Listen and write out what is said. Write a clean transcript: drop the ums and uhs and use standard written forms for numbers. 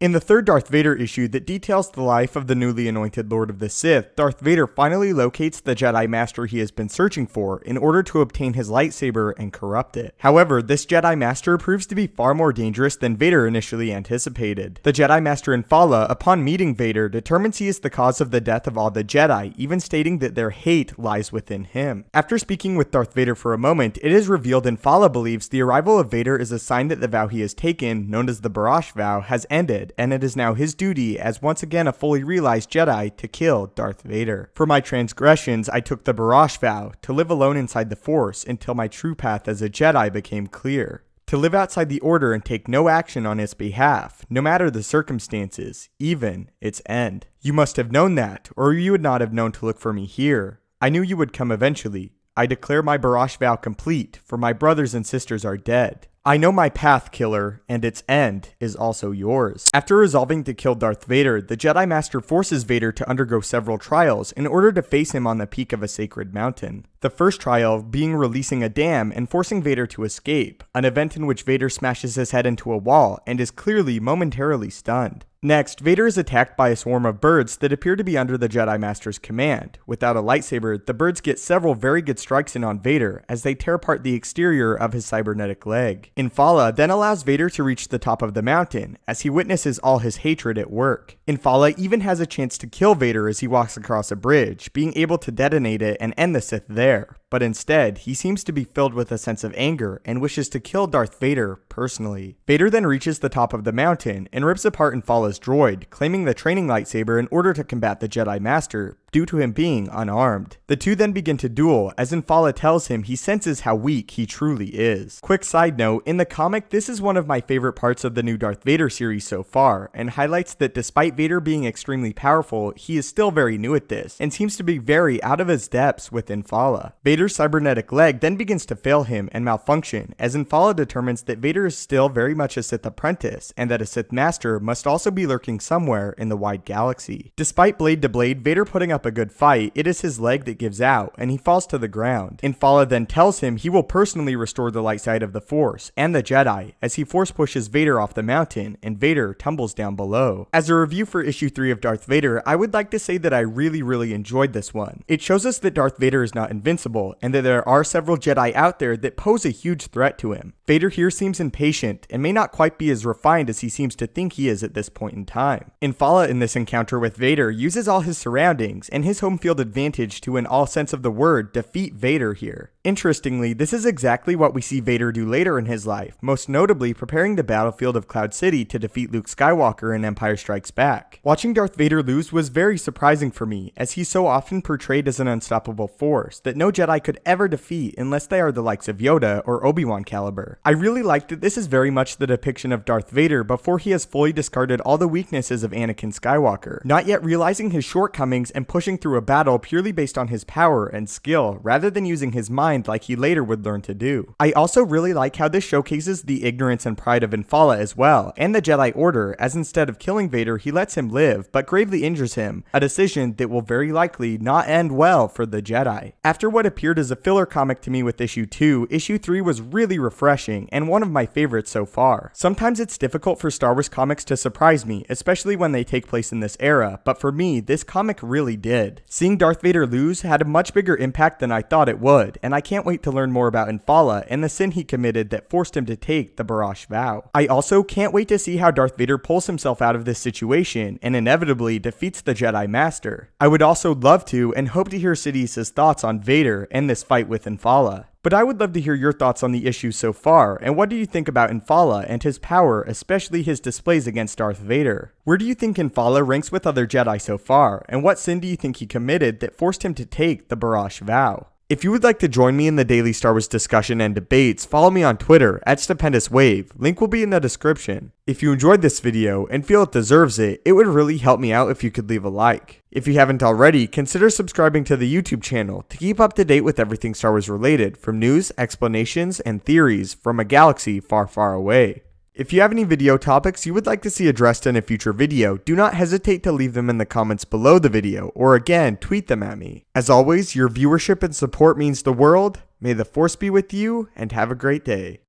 In the third Darth Vader issue that details the life of the newly anointed Lord of the Sith, Darth Vader finally locates the Jedi Master he has been searching for in order to obtain his lightsaber and corrupt it. However, this Jedi Master proves to be far more dangerous than Vader initially anticipated. The Jedi Master Infala, upon meeting Vader, determines he is the cause of the death of all the Jedi, even stating that their hate lies within him. After speaking with Darth Vader for a moment, it is revealed Infala believes the arrival of Vader is a sign that the vow he has taken, known as the Barash vow, has ended, and it is now his duty, as once again a fully realized Jedi, to kill Darth Vader. For my transgressions, I took the Barash vow, to live alone inside the Force until my true path as a Jedi became clear. To live outside the Order and take no action on its behalf, no matter the circumstances, even its end. You must have known that, or you would not have known to look for me here. I knew you would come eventually. I declare my Barash vow complete, for my brothers and sisters are dead. I know my path, killer, and its end is also yours. After resolving to kill Darth Vader, the Jedi Master forces Vader to undergo several trials in order to face him on the peak of a sacred mountain. The first trial being releasing a dam and forcing Vader to escape, an event in which Vader smashes his head into a wall and is clearly momentarily stunned. Next, Vader is attacked by a swarm of birds that appear to be under the Jedi Master's command. Without a lightsaber, the birds get several very good strikes in on Vader as they tear apart the exterior of his cybernetic leg. Infala then allows Vader to reach the top of the mountain as he witnesses all his hatred at work. Infala even has a chance to kill Vader as he walks across a bridge, being able to detonate it and end the Sith there. But instead, he seems to be filled with a sense of anger and wishes to kill Darth Vader personally. Vader then reaches the top of the mountain and rips apart Infala's droid, claiming the training lightsaber in order to combat the Jedi Master, due to him being unarmed. The two then begin to duel, as Infala tells him he senses how weak he truly is. Quick side note, in the comic, this is one of my favorite parts of the new Darth Vader series so far, and highlights that despite Vader being extremely powerful, he is still very new at this, and seems to be very out of his depths with Infala. Vader's cybernetic leg then begins to fail him and malfunction, as Infala determines that Vader is still very much a Sith apprentice, and that a Sith Master must also be lurking somewhere in the wide galaxy. Despite blade to blade Vader putting up a good fight, it is his leg that gives out, and he falls to the ground. Infala then tells him he will personally restore the light side of the Force, and the Jedi, as he force pushes Vader off the mountain, and Vader tumbles down below. As a review for issue 3 of Darth Vader, I would like to say that I really enjoyed this one. It shows us that Darth Vader is not invincible, and that there are several Jedi out there that pose a huge threat to him. Vader here seems impatient, and may not quite be as refined as he seems to think he is at this point in time. Infala in this encounter with Vader uses all his surroundings and his home field advantage to, in all sense of the word, defeat Vader here. Interestingly, this is exactly what we see Vader do later in his life, most notably preparing the battlefield of Cloud City to defeat Luke Skywalker in Empire Strikes Back. Watching Darth Vader lose was very surprising for me, as he's so often portrayed as an unstoppable force that no Jedi could ever defeat unless they are the likes of Yoda or Obi-Wan caliber. I really like that this is very much the depiction of Darth Vader before he has fully discarded all the weaknesses of Anakin Skywalker, not yet realizing his shortcomings and pushing through a battle purely based on his power and skill, rather than using his mind like he later would learn to do. I also really like how this showcases the ignorance and pride of Infala as well, and the Jedi Order, as instead of killing Vader, he lets him live, but gravely injures him, a decision that will very likely not end well for the Jedi. After what appeared as a filler comic to me with issue 2, issue 3 was really refreshing, and one of my favorites so far. Sometimes it's difficult for Star Wars comics to surprise me, especially when they take place in this era, but for me, this comic really did. Seeing Darth Vader lose had a much bigger impact than I thought it would, and I can't wait to learn more about Infala and the sin he committed that forced him to take the Barash vow. I also can't wait to see how Darth Vader pulls himself out of this situation and inevitably defeats the Jedi Master. I would also love to and hope to hear Sidious's thoughts on Vader and this fight with Infala. But I would love to hear your thoughts on the issue so far, and what do you think about Infala and his power, especially his displays against Darth Vader? Where do you think Infala ranks with other Jedi so far, and what sin do you think he committed that forced him to take the Barash vow? If you would like to join me in the daily Star Wars discussion and debates, follow me on Twitter at Stupendous Wave. Link will be in the description. If you enjoyed this video and feel it deserves it, it would really help me out if you could leave a like. If you haven't already, consider subscribing to the YouTube channel to keep up to date with everything Star Wars related, from news, explanations, and theories from a galaxy far away. If you have any video topics you would like to see addressed in a future video, do not hesitate to leave them in the comments below the video, or again, tweet them at me. As always, your viewership and support means the world. May the Force be with you, and have a great day.